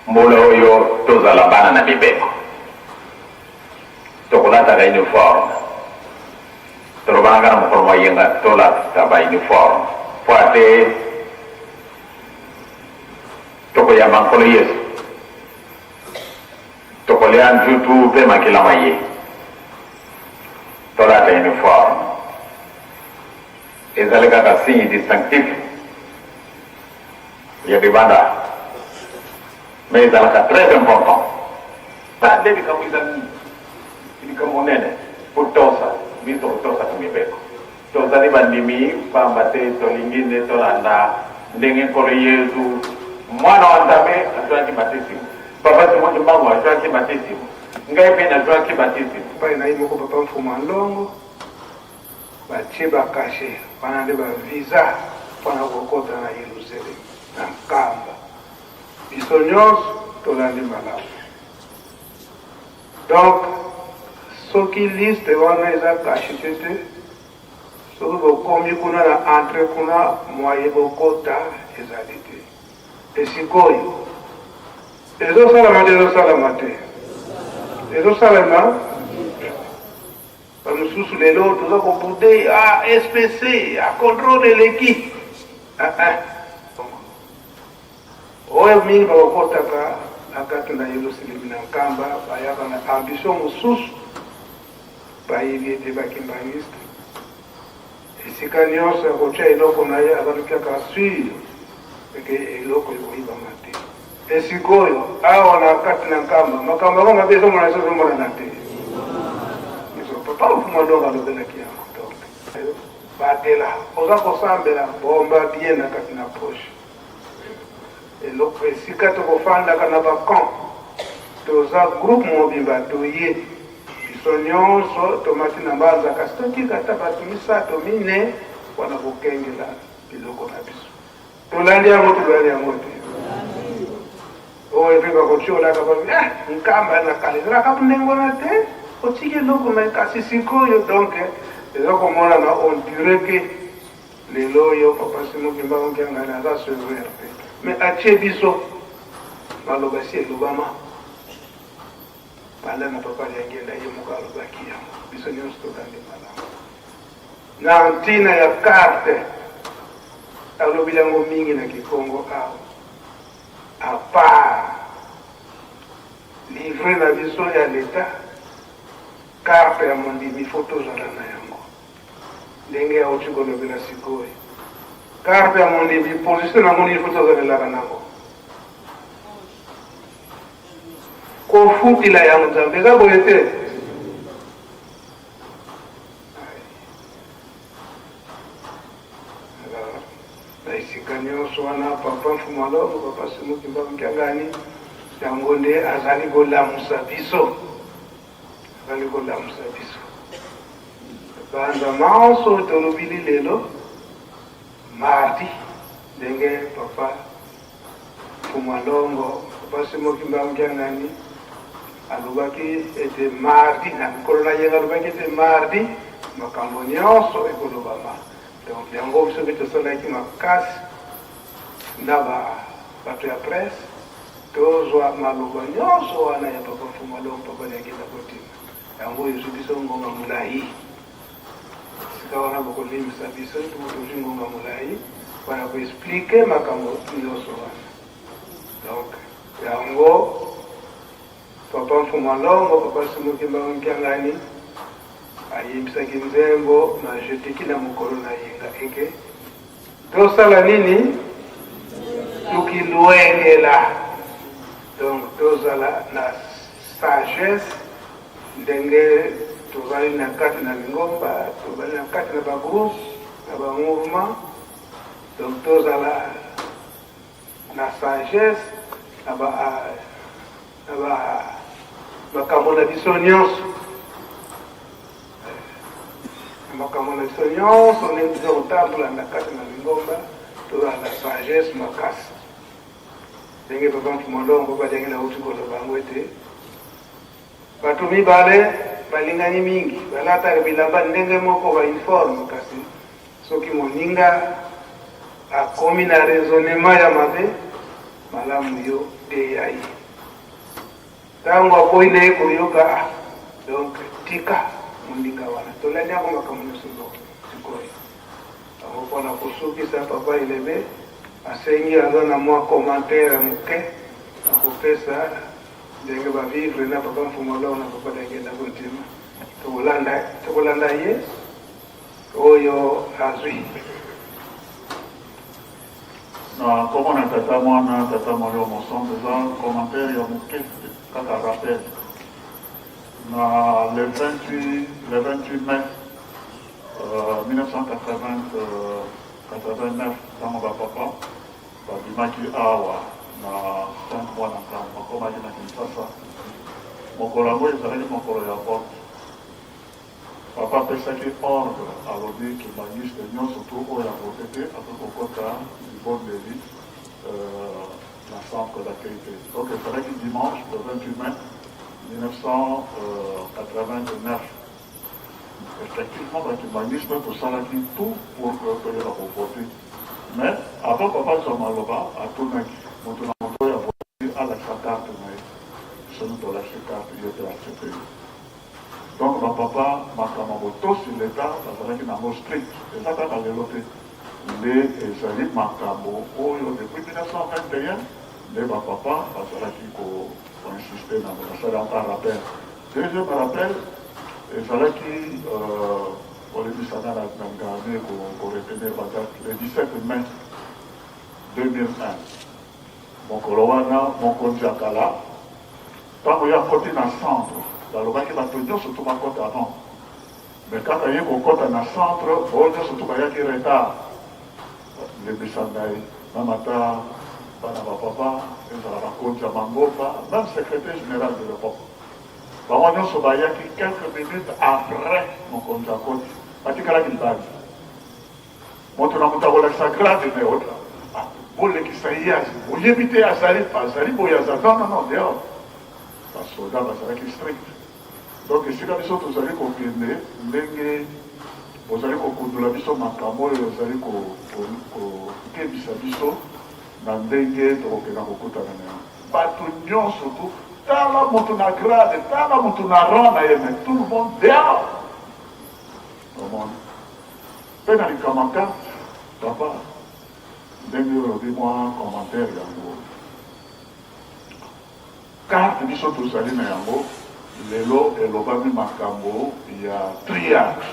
Mbolo yo tozala bana na bibeko tokolataka uniforme tolobanaka na mokolo mayenga tolataka ba uniforme po ate tokoyamba nkolo yesu tokolea ntutu mpe makila maye tolata uniforme ezali kaka signe distinctif ya bibanda mais ezalaka très important tande likambo ezali likambo nene po tosa biso tosa kumibeko tozali bandimi pamba te tolingi nde tolanda ndenge nkolo yesu mwana wa nzambe azwaki batisimu papa simoki mbangu azwaki batisimu ngai mpe nazwaki batisimu pai na ye moko papa mfuma ndongo batie bakashe wana nde bavisa mpona kokota na yerusalemu na nkamba biso nyonso tolandi malamu. Donc soki liste wana eza kashe te soki bokomi kuna na entre kuna mwaye bokota ezali te esikoyo ezosalama te ezosalama te ezosalama bamosusu lelo toza kobude spc acontrole l'équipe oyo mingi bakokotaka na kati na yerusalemu na nkamba bayaka na ambition mosusu bayebi ete bakimbaniste esika nyonso ya kotya eloko na ye azalukiaka sur eke eloko ekoyibama te esikoyo awa na kati na nkamba makambo yango mabe ezomona eso ezomonana te papa mfuma ndongo alobelaki yango donc batela oza kosambela bomba bien na kati na poche eloko esika tokofandaka na bacamp toza groupe mobimba toye biso nyonso tomati na mbanza kasi tokikata bato misato mine wana kokengela biloko na biso tolandi yango te oyo mpe bakotiolaka nkamba na kala ezalaka ndengona te otiki eloko na kasi sikoyo donc eza komonana on dirait ke lelo oyo papa simokimba onkiangani aza severe te mais atie biso maloba si elobama banda na papa liangenda ye moko alobaki yango biso nyonso tolandi malamu na ntina ya karte alobi yango mingi na kikongo awa apart livre na biso ya leta karte ya mondimi fo tozala na yango ndenge auti kolobela sikoyo karte ya mondimi position na moni fo tozalelaka nango kofutila ya nzambe eza boye te na esika nyonso wana papa mfuma longo papa simokimba nkiangani yango nde azali kolamusa biso banza manso tolobili lelo mardi ndenge papa mfuma longo papa simokimba nkiangani alobaki ete mardi na mikolo na yenga alobaki ete mardi makambo nyonso ekolobama donc yango biso mpe tosalaki makasi na bato ya presse tozwa maloba nyonso wana ya papa mfuma longo papa liangenda kotima yango ezwi biso ngonga molai sika wana bokolimisa biso tozwi ngonga molai wana koexplike makambo nyonso wana donc yango papa mfuma longo papa simokimba nkiangani ayebisaki nzembo na jetiki na mokolo na yenga eke tosala nini tukilwengela donc tozala na sagesse ndenge tozali na kati na lingomba tozali na kati na bagroupe na bamouvement donc tozala na sagesse na makambo na biso nyonso makambo na biso nyonso ndenge toza kotambola na kati na lingomba tozala na sagesse makasi ndenge papa mfuma longo baliangela uti koloba yango ete bato mibale balingani mingi balataka bilamba ndenge moko bauniforme kasi soki moninga akomi na raisonnement ya mabe malamu yo de yai. Tango apoile kuyoka donc tika mundinga wana. Tolani ako makamuno sundo sikoi. Ako pona kusuki sa papa ilebe asengi azo na mwa commentaire muke ako pesa ndenge ba vivre na papa mfumolo na papa ndenge na kontima. Tokolanda ye oyo azwi. Na comment on a tata mwana tata mwana mon son besoin commentaire ya muke kaka rappel na le 28 mai 1989 ntango bapapa babimaki awa na 5 mois na ntango bakomaki na Kinshasa. Mokolo yango ezalaki mokolo ya porte. Papa apesaki ordre alobi kibaniste nyonso tu oyo akoki te akoki kokota libondeli na centre d'accueil te. Donc ezalaki dimanche le 28 mai 1989. Effectivement, bakibaniste tosalaki tout pour toyeba kovote. Mais après papa Zomaloba atunaki moto na moto oyo avoti alakisa carte na ye. Soki tolakisi carte ye te accepte. Donc bapapa makambo tosi l'État bazalaki nango strict. Eza kaka lelo te. Nde ezali makambo oyo depuis 1921 nde bapapa bazalaki koinsiste nango. Nasali encore rappel. Deuxième rappel ezalaki olebisana na ngane koretenir badate le 17 mai 2001 mokolo wana mokonzi ya kala ntango ye akoti na centre balobaki bato nyonso to bakota avant mais kaka ye kokota na centre oyo nyonso to bayaki retard lebisa ngai mamata bana bapapa ezala bakonzi ya bangoba même secrétaire général de l'époque bango nyonso bayaki quelques minutes après mokonzi akoti batikalaki libali moto na moto akolakisa grade me ota bolekisa ye oyebi te azali boye aza non dehors basoda bazalaki strict. Donc esika biso tozali kokende ndenge bozali kokundula biso makambo oyo ozali kokebisa biso na ndenge tokokenda kokutana na yango bato nyonso tu tala moto na grade tala moto na rang na ye mais tout le monde dehors omoni mpe na likamaka papa ndenge olobi mwa commentaire yango carte biso tozali na yango lelo elobami makambo ya triage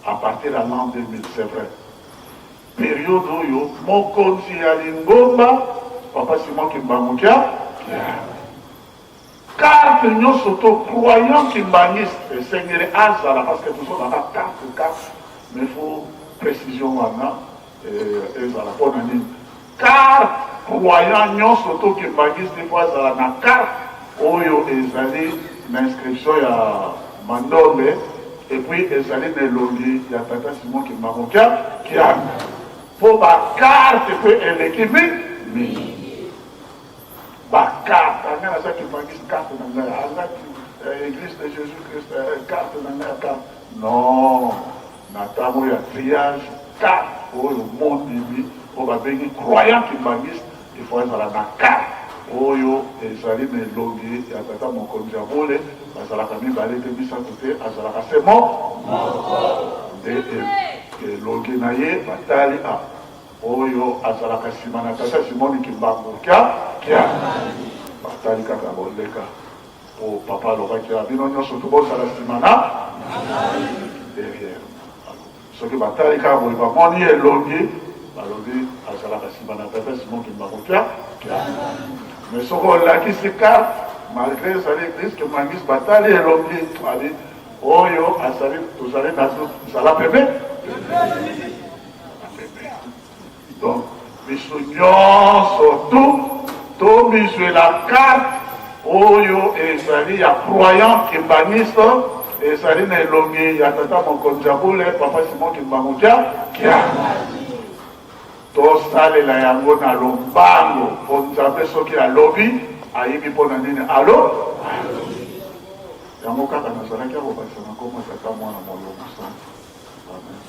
à partir de l'an 2000 c'est vrai période oyo mokonzi ya lingomba papa Simon Kimbangukia carte nyonso to croyant kimbangiste esengeli azala parce que tozolaka carte mais faut précision wana ezala mpona nini carte croyant nyonso to kimbangiste fo azala na carte oyo ezali na inscription ya mandombe et puis ezali na elongi ya tata Simon Kimbangukia kianga po bacarte mpe eleki mingi bacarte anga nazaki kimbangiste carte na ngai azaki église de Jésus Christ carte na ngai carte non na ntango ya triage carte oyo mondimi po babengi croyant kimbangiste il faut ezala na carte oyo ezali na elongi ya tata mokonzi ya bole bazalaka mibale te misato te azalaka se nde elongi na ye batali oyo azalaka nsima na tata Simoni Kimbangukia batali kaka boleka po papa alobaki bino nyonso tobosala nsima na derrière soki batali kaka boye bamoni elongi balobi azalaka nsima na tata Simon Kimbangukia mais soki olakisi carte malgré ezali église Kimbanguiste batali elongi abi oyo azali tozali nazo zala pembe donc biso nyonso to bizwela carte oyo ezali ya croyant Kimbanguiste ezali na elongi ya tata mokonzi ya bule papa Simon Kimbangukia tosalela yango na lombango po nzambe soki alobi ayibi mpona nini alo yango kaka nazalaki akobakisa na nkoma tata mwana molongo sana. Amen.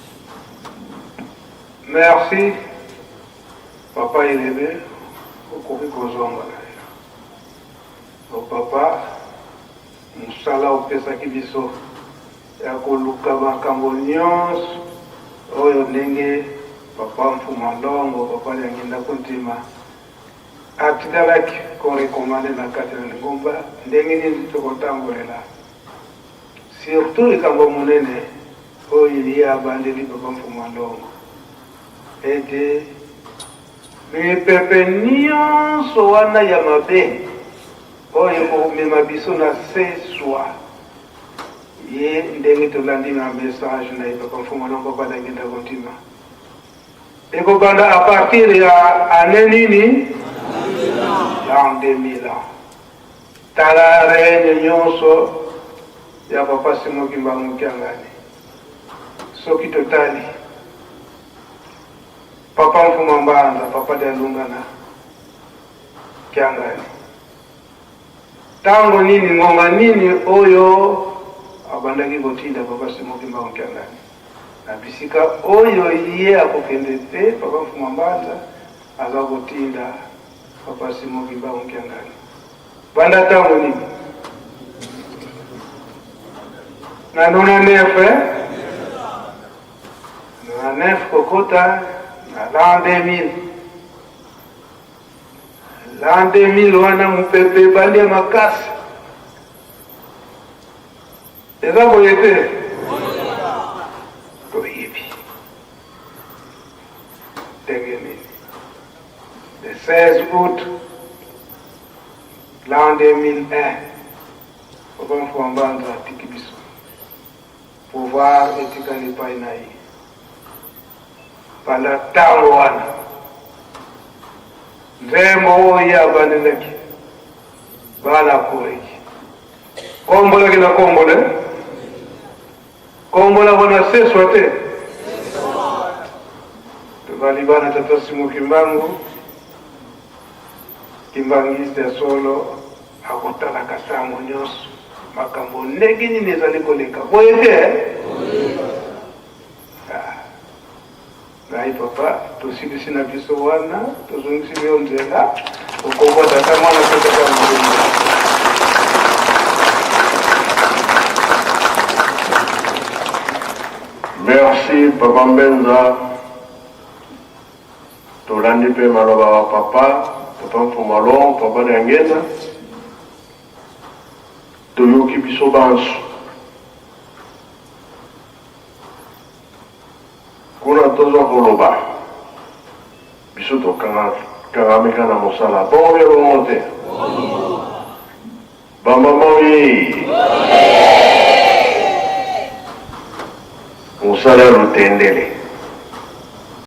Merci papa Elebe okoki kozonga na ye papa musala opesaki biso ya koluka makambo nyonso oyo ndenge papa Mfumalongo papa Lyangenda Kuntima atikalaki korekomande na kati na Lingomba ndenge nini tokotambolela surtout likambo monene oyo ili abandeli papa Mfumalongo ete mipepe nyonso wana ya mabe oyo komema biso na seswa ye ndenge tolandi na message na ye papa Mfumalongo papa Lyangenda Kuntima ekobanda a partir ya ane nini l'an 2000 tala rene nyonso ya papa Simon Kimbangu Kiangani soki totali papa Mfuma Mbanza papa Dalungana Kiangani tango nini ngonga nini oyo abandaki kotinda papa Simon Kimbangu Kiangani na bisika oyo ye akokende te papa Mfuma Mbanza aza kotinda papa Simon Kimbangu Kiangani banda tango nini na 99 kokota na l'an 2000 l'an 2000 wana mupepe bali ya makasi eza boye te toyebi ndenge nini le 16 août l'an 2001 papa Mfuma Mbanza atiki biso pouvoir etikali epai na ye panda ntango wana nzembo oyo abandelaki bana koreki kombolaki na kombola bona seswa te tobali bana tata Simon Kimbangu kimbangiste ya solo akotalaka ntango nyonso makambo ndenge nini ezali koleka boye te ngai papa tosilisi na biso wana tozongisi biyo nzela okobwa tata mwana kotaka molimo Merci Papa Mbenza tolandi mpe maloba wa papa Mfumalongo papa Lyangenda toyoki biso banso kuna tozwa koloba biso tokangamika na mosala bongo elongo te bamama oye mosala ya lutendele